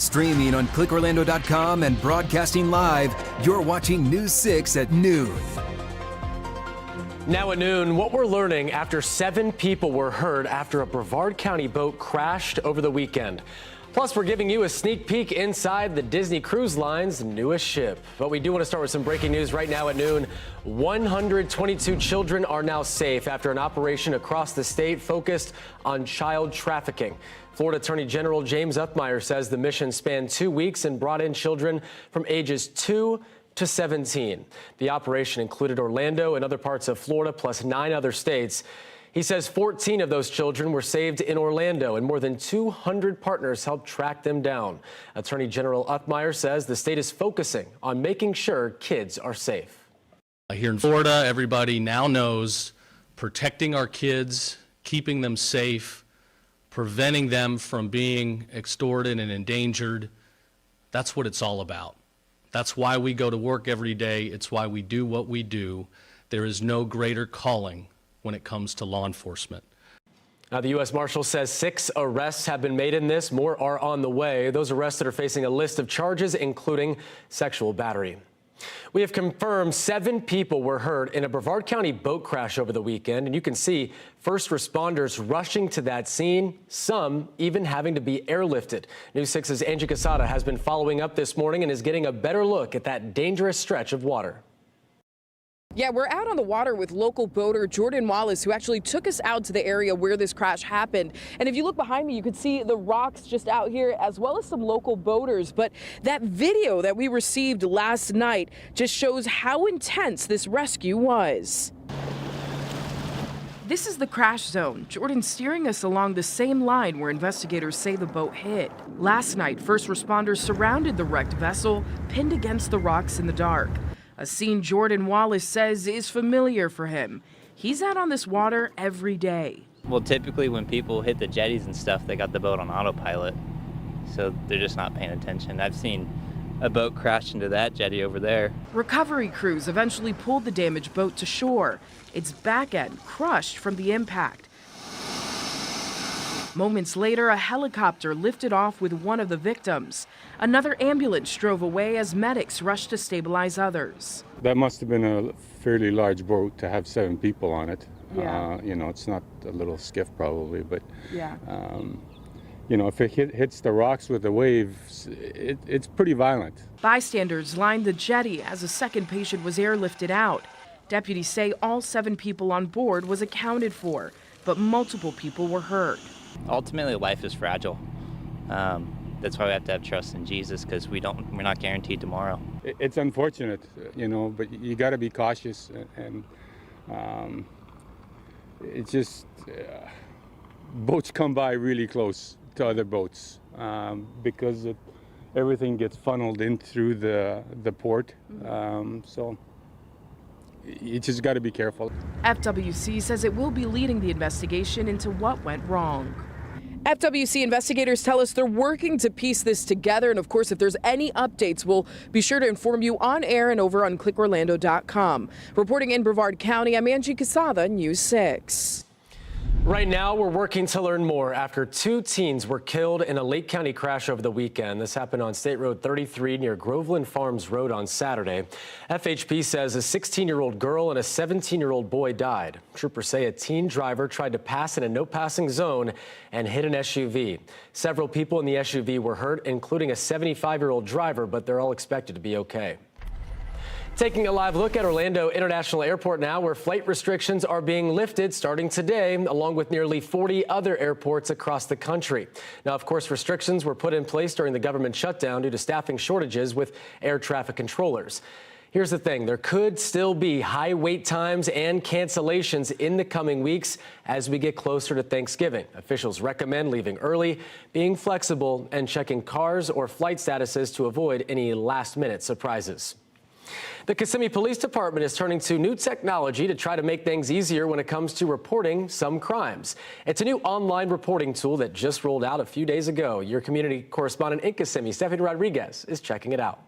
Streaming on clickorlando.com and broadcasting live, you're watching News 6 at noon. Now at noon, what we're learning after 7 people were hurt after a Brevard County boat crashed over the weekend. Plus, we're giving you a sneak peek inside the Disney Cruise Line's newest ship. But we do want to start with some breaking news right now at noon. 122 children are now safe after an operation across the state focused on child trafficking. Florida Attorney General James Uthmeier says the mission spanned 2 weeks and brought in children from ages 2 to 17. The operation included Orlando and other parts of Florida, plus 9 other states. He says 14 of those children were saved in Orlando, and more than 200 partners helped track them down. Attorney General Uthmeier says the state is focusing on making sure kids are safe. Here in Florida, everybody now knows protecting our kids, keeping them safe, preventing them from being extorted and endangered. That's what it's all about. That's why we go to work every day. It's why we do what we do. There is no greater calling when it comes to law enforcement. Now, the U.S. Marshal says 6 arrests have been made in this. More are on the way. Those arrested are facing a list of charges, including sexual battery. We have confirmed 7 people were hurt in a Brevard County boat crash over the weekend, and you can see first responders rushing to that scene, some even having to be airlifted. News 6's Angie Casada has been following up this morning and is getting a better look at that dangerous stretch of water. Yeah, we're out on the water with local boater Jordan Wallace, who actually took us out to the area where this crash happened. And if you look behind me, you can see the rocks just out here, as well as some local boaters. But that video that we received last night just shows how intense this rescue was. This is the crash zone. Jordan steering us along the same line where investigators say the boat hit. Last night, first responders surrounded the wrecked vessel, pinned against the rocks in the dark. A scene Jordan Wallace says is familiar for him. He's out on this water every day. Well, typically when people hit the jetties and stuff, they got the boat on autopilot, so they're just not paying attention. I've seen a boat crash into that jetty over there. Recovery crews eventually pulled the damaged boat to shore, its back end crushed from the impact. Moments later, a helicopter lifted off with one of the victims. Another ambulance drove away as medics rushed to stabilize others. That must have been a fairly large boat to have 7 people on it. Yeah. It's not a little skiff probably, but Yeah. If it hits the rocks with the waves, it's pretty violent. Bystanders lined the jetty as a second patient was airlifted out. Deputies say all 7 people on board was accounted for, but multiple people were hurt. Ultimately, life is fragile. That's why we have to have trust in Jesus, because we're not guaranteed tomorrow. It's unfortunate, but you got to be cautious, and it's just boats come by really close to other boats because everything gets funneled in through the port. So you just got to be careful. FWC says it will be leading the investigation into what went wrong. FWC investigators tell us they're working to piece this together. And of course, if there's any updates, we'll be sure to inform you on air and over on clickorlando.com. Reporting in Brevard County, I'm Angie Casada, News 6. Right now, we're working to learn more after 2 teens were killed in a Lake County crash over the weekend. This happened on State Road 33 near Groveland Farms Road on Saturday. FHP says a 16-year-old girl and a 17-year-old boy died. Troopers say a teen driver tried to pass in a no-passing zone and hit an SUV. Several people in the SUV were hurt, including a 75-year-old driver, but they're all expected to be okay. Taking a live look at Orlando International Airport now, where flight restrictions are being lifted starting today, along with nearly 40 other airports across the country. Now, of course, restrictions were put in place during the government shutdown due to staffing shortages with air traffic controllers. Here's the thing. There could still be high wait times and cancellations in the coming weeks as we get closer to Thanksgiving. Officials recommend leaving early, being flexible, and checking cars or flight statuses to avoid any last-minute surprises. The Kissimmee Police Department is turning to new technology to try to make things easier when it comes to reporting some crimes. It's a new online reporting tool that just rolled out a few days ago. Your community correspondent in Kissimmee, Stephanie Rodriguez, is checking it out.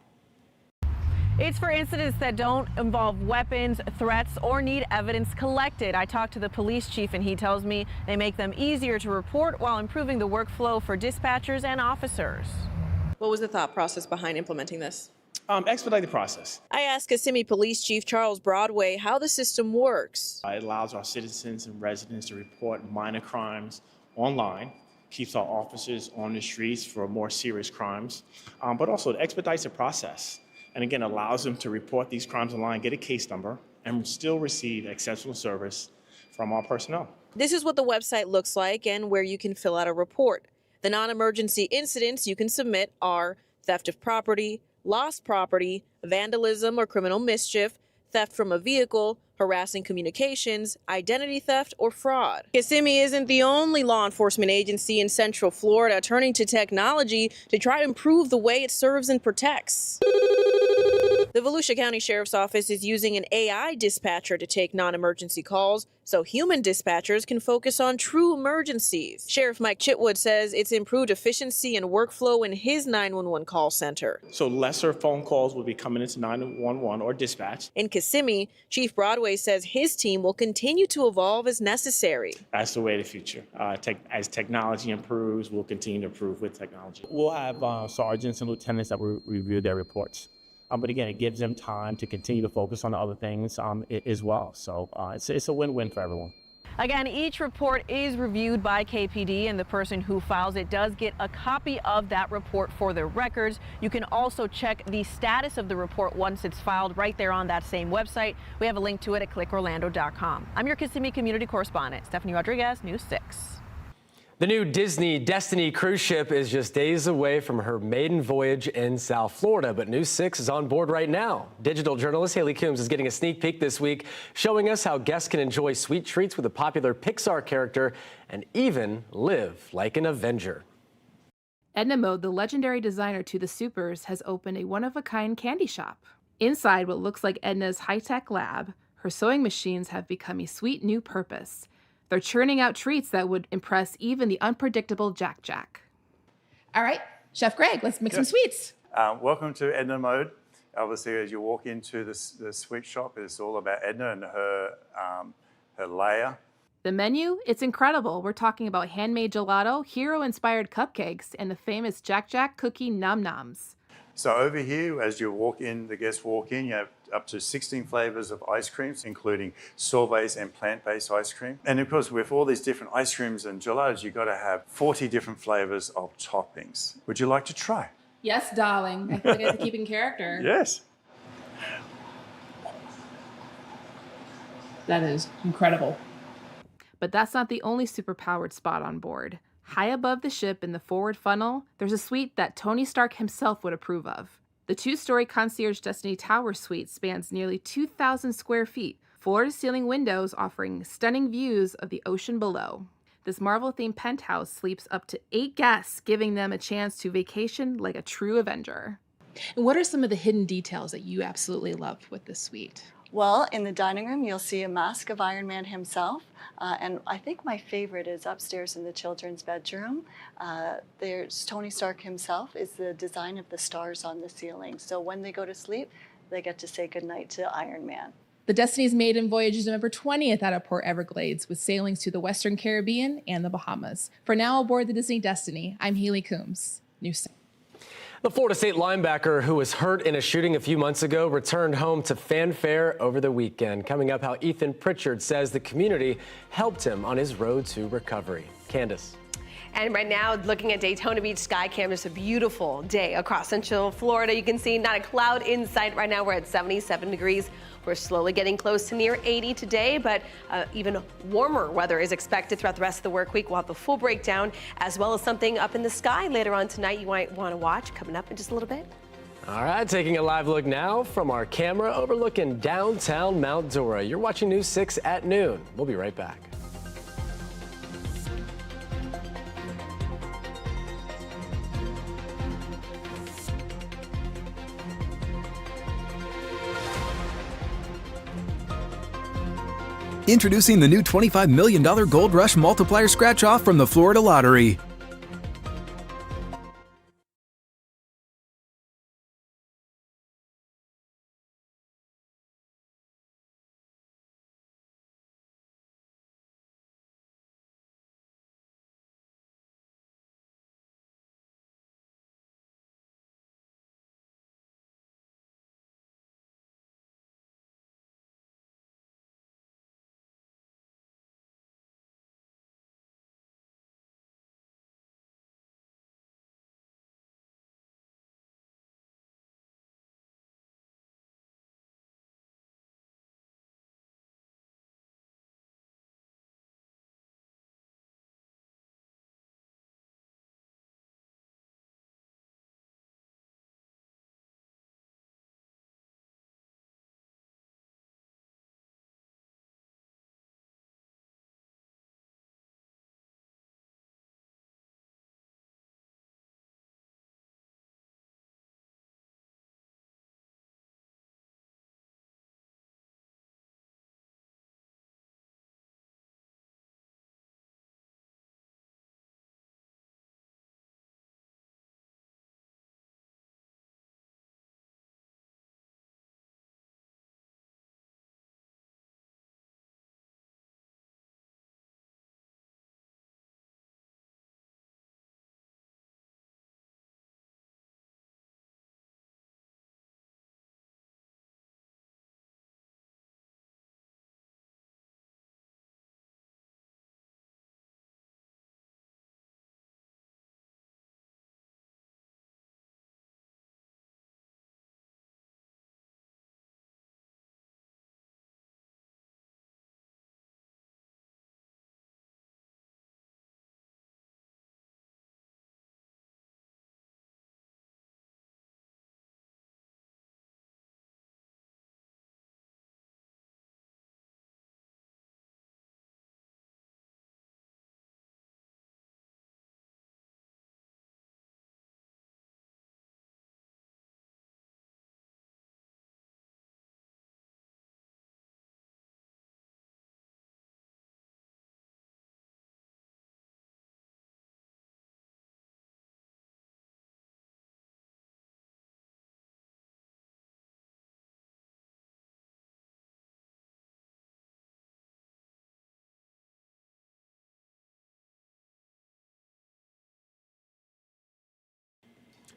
It's for incidents that don't involve weapons, threats, or need evidence collected. I talked to the police chief and he tells me they make them easier to report while improving the workflow for dispatchers and officers. What was the thought process behind implementing this? Expedite the process. I asked Kissimmee Police Chief Charles Broadway how the system works. It allows our citizens and residents to report minor crimes online, keeps our officers on the streets for more serious crimes, but also it expedites the process. And again, allows them to report these crimes online, get a case number, and still receive exceptional service from our personnel. This is what the website looks like and where you can fill out a report. The non-emergency incidents you can submit are theft of property, lost property, vandalism or criminal mischief, theft from a vehicle, harassing communications, identity theft, or fraud. Kissimmee isn't the only law enforcement agency in Central Florida turning to technology to try to improve the way it serves and protects. The Volusia County Sheriff's Office is using an AI dispatcher to take non-emergency calls so human dispatchers can focus on true emergencies. Sheriff Mike Chitwood says it's improved efficiency and workflow in his 911 call center. So lesser phone calls will be coming into 911 or dispatch. In Kissimmee, Chief Broadway says his team will continue to evolve as necessary. That's the way of the future. As technology improves, we'll continue to improve with technology. We'll have sergeants and lieutenants that will review their reports. But again, it gives them time to continue to focus on the other things as well. So it's a win-win for everyone. Again, each report is reviewed by KPD, and the person who files it does get a copy of that report for their records. You can also check the status of the report once it's filed right there on that same website. We have a link to it at clickorlando.com. I'm your Kissimmee community correspondent, Stephanie Rodriguez, News 6. The new Disney Destiny cruise ship is just days away from her maiden voyage in South Florida, but News 6 is on board right now. Digital journalist Haley Coombs is getting a sneak peek this week, showing us how guests can enjoy sweet treats with a popular Pixar character and even live like an Avenger. Edna Mode, the legendary designer to the Supers, has opened a one-of-a-kind candy shop. Inside what looks like Edna's high-tech lab, her sewing machines have become a sweet new purpose. They're churning out treats that would impress even the unpredictable Jack Jack. All right, Chef Greg, let's make some sweets. Welcome to Edna Mode. Obviously, as you walk into the sweet shop, it's all about Edna and her layer. The menu, it's incredible. We're talking about handmade gelato, hero-inspired cupcakes, and the famous Jack Jack cookie Num Noms. So over here, as you walk in, the guests walk in, you have up to 16 flavors of ice creams, including sorbets and plant-based ice cream. And of course, with all these different ice creams and gelatos, you've got to have 40 different flavors of toppings. Would you like to try? Yes, darling. I feel like I have to keep in character. Yes. That is incredible. But that's not the only superpowered spot on board. High above the ship in the forward funnel, there's a suite that Tony Stark himself would approve of. The two-story Concierge Destiny Tower suite spans nearly 2,000 square feet, floor-to-ceiling windows offering stunning views of the ocean below. This Marvel-themed penthouse sleeps up to 8 guests, giving them a chance to vacation like a true Avenger. And what are some of the hidden details that you absolutely love with this suite? Well, in the dining room, you'll see a mask of Iron Man himself. And I think my favorite is upstairs in the children's bedroom. There's Tony Stark himself is the design of the stars on the ceiling. So when they go to sleep, they get to say goodnight to Iron Man. The Destiny's maiden voyage is November 20th out of Port Everglades with sailings to the Western Caribbean and the Bahamas. For now, aboard the Disney Destiny, I'm Haley Coombs, News 6. The Florida State linebacker who was hurt in a shooting a few months ago returned home to fanfare over the weekend. Coming up, how Ethan Pritchard says the community helped him on his road to recovery. Candace. And right now, looking at Daytona Beach Skycam, just a beautiful day across Central Florida. You can see not a cloud in sight right now. We're at 77 degrees. We're slowly getting close to near 80 today, but even warmer weather is expected throughout the rest of the work week. We'll have the full breakdown, as well as something up in the sky later on tonight you might want to watch coming up in just a little bit. All right, taking a live look now from our camera overlooking downtown Mount Dora. You're watching News 6 at noon. We'll be right back. Introducing the new $25 million Gold Rush Multiplier Scratch-Off from the Florida Lottery.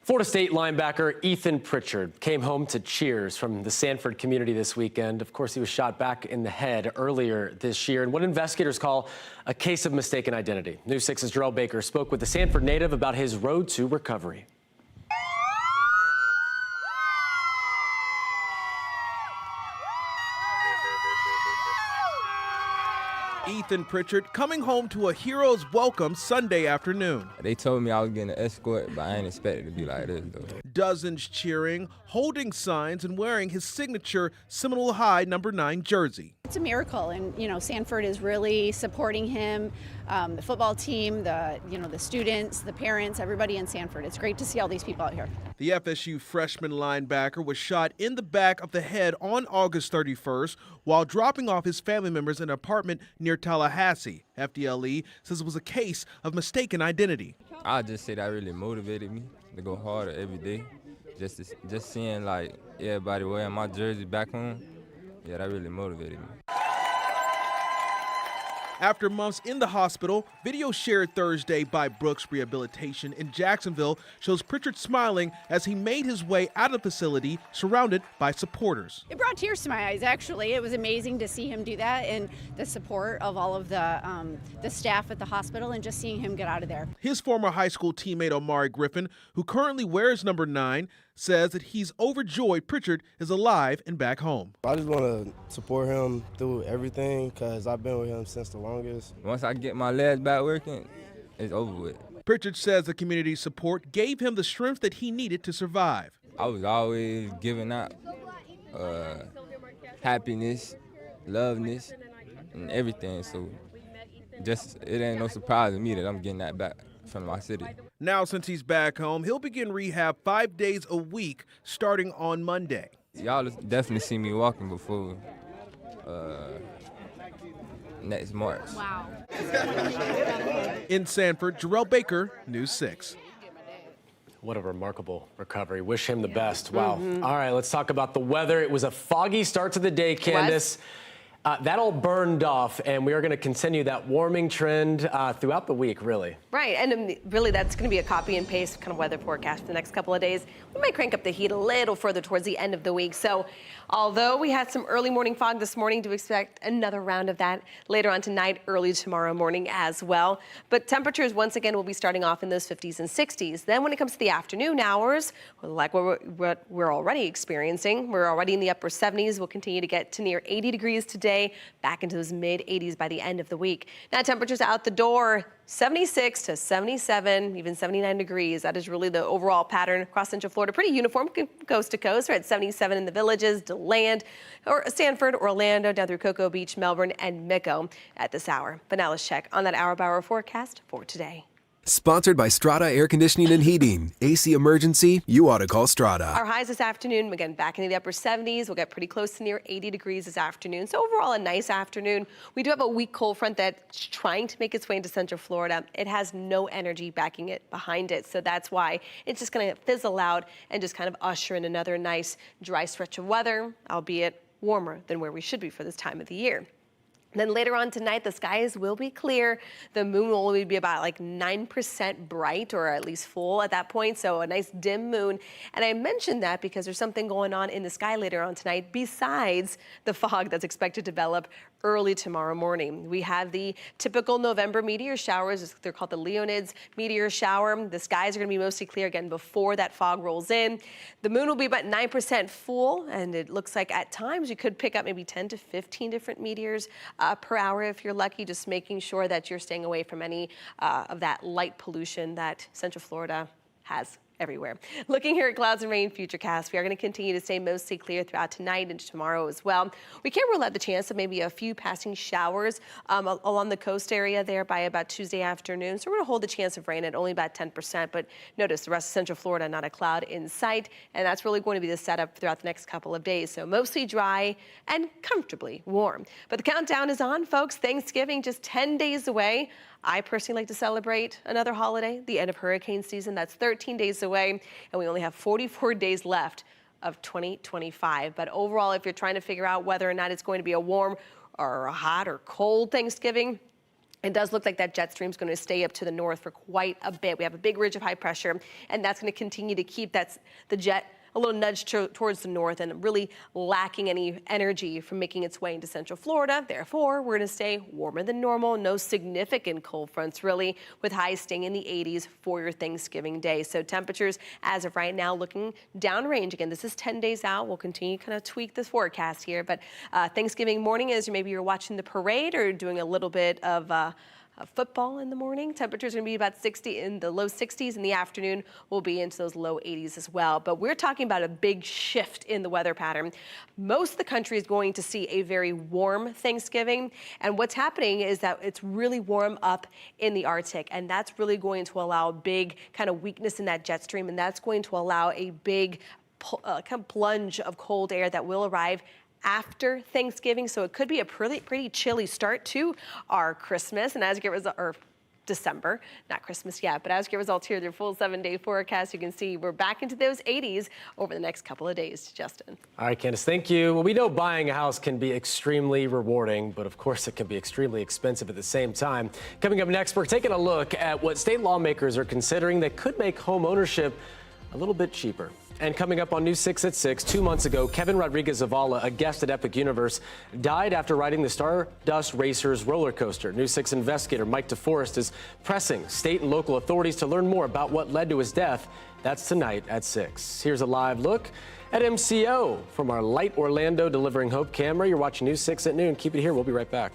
Florida State linebacker Ethan Pritchard came home to cheers from the Sanford community this weekend. Of course, he was shot back in the head earlier this year in what investigators call a case of mistaken identity. News 6's Jarrell Baker spoke with the Sanford native about his road to recovery. Ethan Pritchard coming home to a hero's welcome Sunday afternoon. They told me I was getting an escort, but I ain't expected to be like this, though. Dozens cheering, holding signs, and wearing his signature Seminole High #9 jersey. It's a miracle, and Sanford is really supporting him. The football team, the students, the parents, everybody in Sanford. It's great to see all these people out here. The FSU freshman linebacker was shot in the back of the head on August 31st while dropping off his family members in an apartment near Tallahassee. FDLE says it was a case of mistaken identity. I just say that really motivated me to go harder every day. Just seeing like everybody wearing my jersey back home, yeah, that really motivated me. After months in the hospital, video shared Thursday by Brooks Rehabilitation in Jacksonville shows Pritchard smiling as he made his way out of the facility surrounded by supporters. It brought tears to my eyes, actually. It was amazing to see him do that and the support of all of the staff at the hospital and just seeing him get out of there. His former high school teammate Omari Griffin, who currently wears #9, says that he's overjoyed Pritchard is alive and back home. I just want to support him through everything because I've been with him since the longest. Once I get my legs back working, it's over with. Pritchard says the community's support gave him the strength that he needed to survive. I was always giving out happiness, loveness, and everything, so it ain't no surprise to me that I'm getting that back from my city. Now, since he's back home, he'll begin rehab 5 days a week starting on Monday. Y'all definitely see me walking before next March. Wow. In Sanford, Jarrell Baker, News 6. What a remarkable recovery. Wish him the best. Wow. All right, let's talk about the weather. It was a foggy start to the day, Candace. That all burned off, and we are going to continue that warming trend throughout the week, really. Right, and really that's going to be a copy and paste kind of weather forecast for the next couple of days. We might crank up the heat a little further towards the end of the week. So although we had some early morning fog this morning, do expect another round of that later on tonight, early tomorrow morning as well. But temperatures once again will be starting off in those 50s and 60s. Then when it comes to the afternoon hours, like what we're already experiencing, we're already in the upper 70s. We'll continue to get to near 80 degrees today, back into those mid 80s by the end of the week. Now temperatures out the door, 76 to 77, even 79 degrees. That is really the overall pattern across Central Florida. Pretty uniform coast to coast. We're at 77 in the Villages, DeLand, or Sanford, Orlando, down through Cocoa Beach, Melbourne, and Mico at this hour. But now let's check on that hour-by-hour forecast for today. Sponsored by Strata Air Conditioning and Heating. AC emergency, you ought to call Strata. Our highs this afternoon, again, back into the upper 70s. We'll get pretty close to near 80 degrees this afternoon. So overall, a nice afternoon. We do have a weak cold front that's trying to make its way into Central Florida. It has no energy backing it behind it. So that's why it's just going to fizzle out and just kind of usher in another nice dry stretch of weather, albeit warmer than where we should be for this time of the year. Then later on tonight, the skies will be clear. The moon will only be about like 9% bright, or at least full at that point. So a nice dim moon. And I mentioned that because there's something going on in the sky later on tonight besides the fog that's expected to develop early tomorrow morning. We have the typical November meteor showers. They're called the Leonids meteor shower. The skies are going to be mostly clear again before that fog rolls in. The moon will be about 9% full, and it looks like at times you could pick up maybe 10 to 15 different meteors per hour if you're lucky, just making sure that you're staying away from any of that light pollution that Central Florida has everywhere. Looking here at clouds and rain futurecast, we are going to continue to stay mostly clear throughout tonight and tomorrow as well. We can't rule out the chance of maybe a few passing showers along the coast area there by about Tuesday afternoon. So we're going to hold the chance of rain at only about 10%. But notice the rest of Central Florida, not a cloud in sight. And that's really going to be the setup throughout the next couple of days. So mostly dry and comfortably warm. But the countdown is on, folks. Thanksgiving just 10 days away. I personally like to celebrate another holiday, the end of hurricane season. That's 13 days away, and we only have 44 days left of 2025. But overall, if you're trying to figure out whether or not it's going to be a warm or a hot or cold Thanksgiving, It does look like that jet stream is going to stay up to the north for quite a bit. We have a big ridge of high pressure, and that's going to continue to keep the jet a little nudge towards the north and really lacking any energy from making its way into central Florida. Therefore, we're going to stay warmer than normal. No significant cold fronts, really, with highs staying in the 80s for your Thanksgiving day. So temperatures, as of right now, looking downrange. Again, this is 10 days out. We'll continue to kind of tweak this forecast here. But Thanksgiving morning, as maybe you're watching the parade or doing a little bit of football in the morning, temperatures are going to be about 60 in the low 60s. In the afternoon, we'll be into those low 80s as well. But we're talking about a big shift in the weather pattern. Most of the country is going to see a very warm Thanksgiving. And what's happening is that it's really warm up in the Arctic. And that's really going to allow big kind of weakness in that jet stream. And that's going to allow a big kind of plunge of cold air that will arrive after Thanksgiving, so it could be a pretty chilly start to our Christmas. And as you get results, or December, not Christmas yet, but as you get results here, their full 7-day forecast, you can see we're back into those 80s over the next couple of days. Justin. All right, Candace, thank you. Well, we know buying a house can be extremely rewarding, but of course it can be extremely expensive at the same time. Coming up next, we're taking a look at what state lawmakers are considering that could make home ownership a little bit cheaper. And coming up on News 6 at 6, 2 months ago, Kevin Rodriguez-Zavala, a guest at Epic Universe, died after riding the Stardust Racers roller coaster. News 6 investigator Mike DeForest is pressing state and local authorities to learn more about what led to his death. That's tonight at 6. Here's a live look at MCO from our Light Orlando Delivering Hope camera. You're watching News 6 at noon. Keep it here. We'll be right back.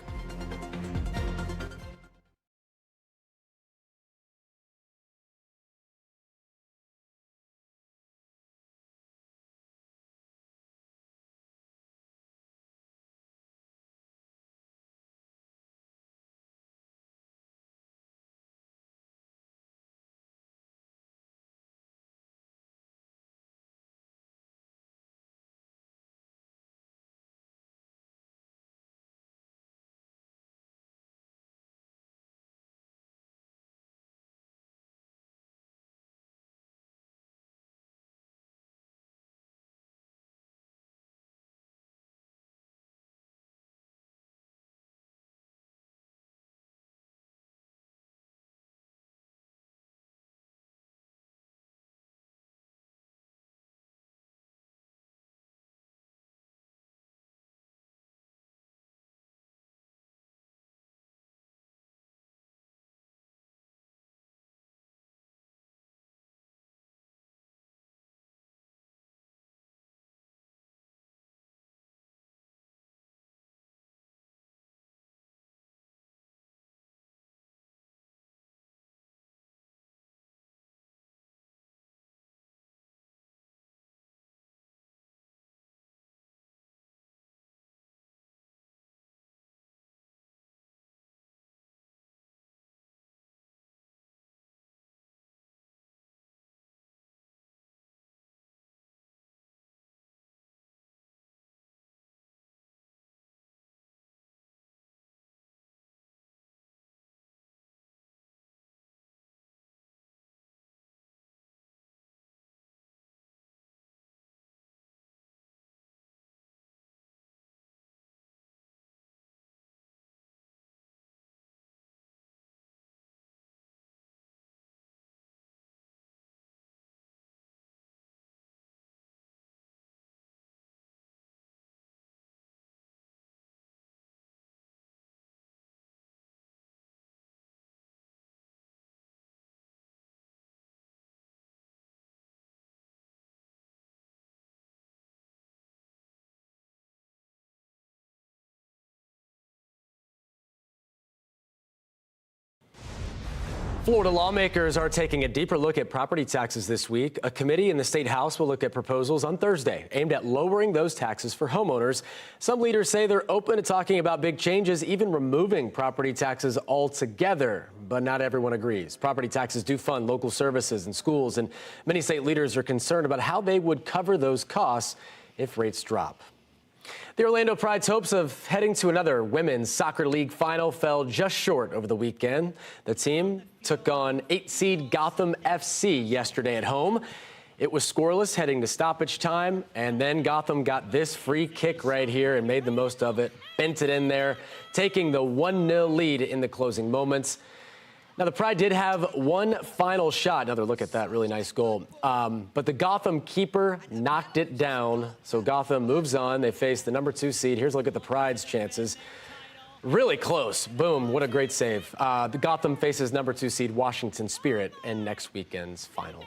Florida lawmakers are taking a deeper look at property taxes this week. A committee in the state house will look at proposals on Thursday aimed at lowering those taxes for homeowners. Some leaders say they're open to talking about big changes, even removing property taxes altogether. But not everyone agrees. Property taxes do fund local services and schools, and many state leaders are concerned about how they would cover those costs if rates drop. The Orlando Pride's hopes of heading to another women's soccer league final fell just short over the weekend. The team took on 8-seed Gotham FC yesterday at home. It was scoreless heading to stoppage time, and then Gotham got this free kick right here and made the most of it, bent it in there, taking the 1-0 lead in the closing moments. Now, the Pride did have one final shot. Another look at that really nice goal. But the Gotham keeper knocked it down, so Gotham moves on. They face the number 2 seed. Here's a look at the Pride's chances. Really close. Boom, what a great save. The Gotham faces number 2 seed Washington Spirit in next weekend's final.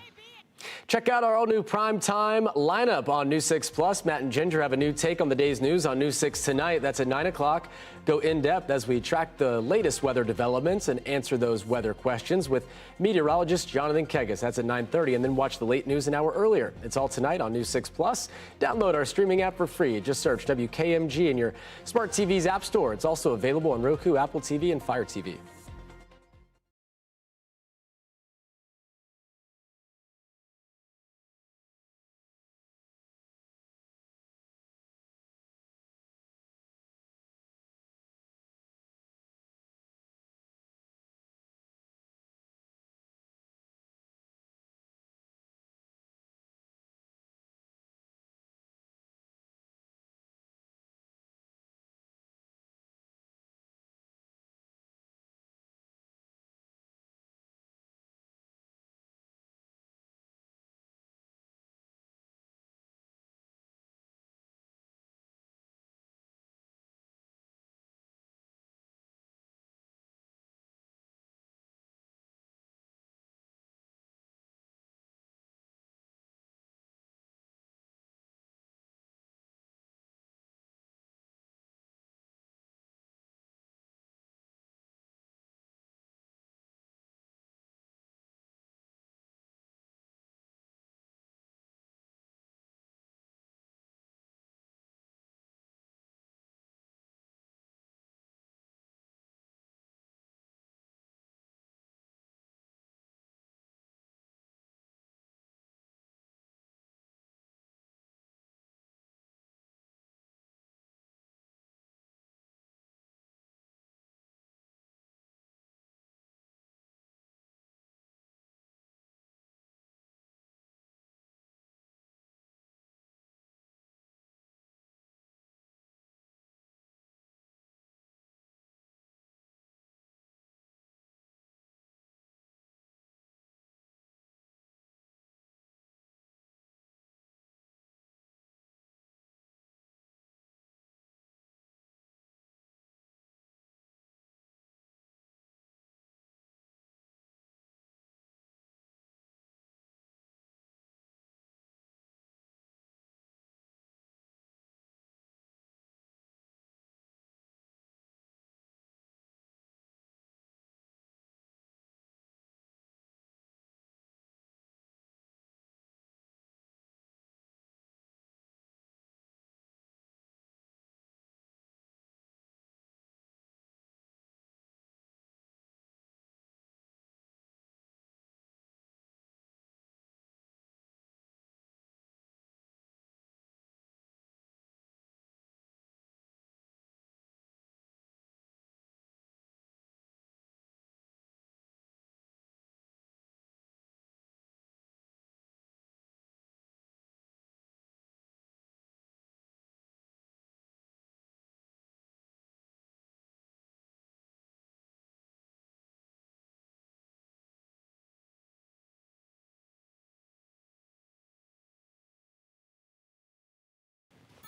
Check out our all-new primetime lineup on News 6 Plus. Matt and Ginger have a new take on the day's news on News 6 tonight. That's at 9 o'clock. Go in-depth as we track the latest weather developments and answer those weather questions with meteorologist Jonathan Kegas. That's at 9:30. And then watch the late news an hour earlier. It's all tonight on News 6 Plus. Download our streaming app for free. Just search WKMG in your smart TV's app store. It's also available on Roku, Apple TV, and Fire TV.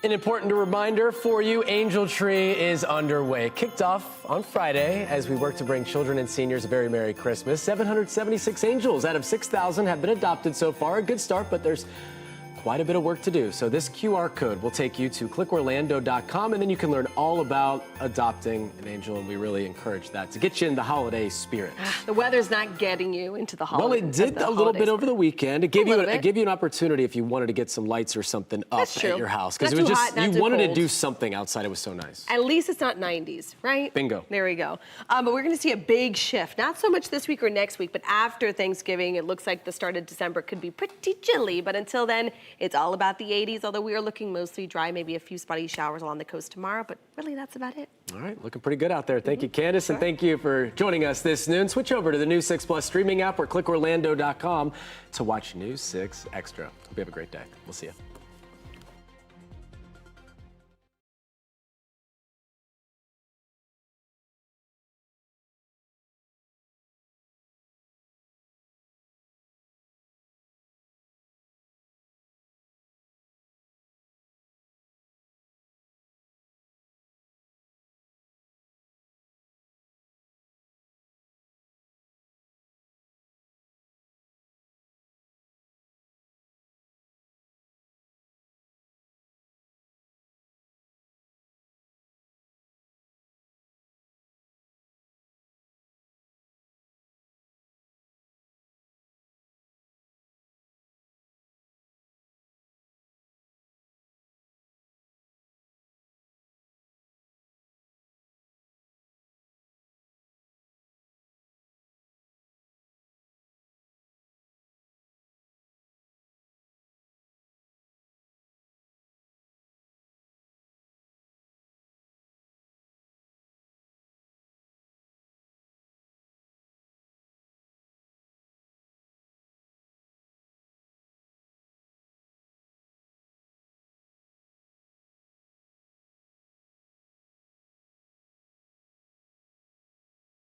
An important reminder for you, Angel Tree is underway. Kicked off on Friday as we work to bring children and seniors a very Merry Christmas. 776 angels out of 6,000 have been adopted so far. A good start, but there's quite a bit of work to do. So this QR code will take you to clickorlando.com, and then you can learn all about adopting an angel, and we really encourage that to get you in the holiday spirit. The weather's not getting you into the holiday. Well, it did a little bit over the weekend. It gave you an opportunity if you wanted to get some lights or something up at your house, because it was just you wanted to do something outside. It was so nice. At least it's not 90s, right? Bingo. There we go. But we're going to see a big shift, not so much this week or next week, but after Thanksgiving. It looks like the start of December could be pretty chilly, but until then, It's all about the 80s, although we are looking mostly dry, maybe a few spotty showers along the coast tomorrow, but really that's about it. All right, looking pretty good out there. Thank you, Candace, and thank you for joining us this noon. Switch over to the News 6 Plus streaming app or clickorlando.com to watch News 6 Extra. Hope you have a great day. We'll see you.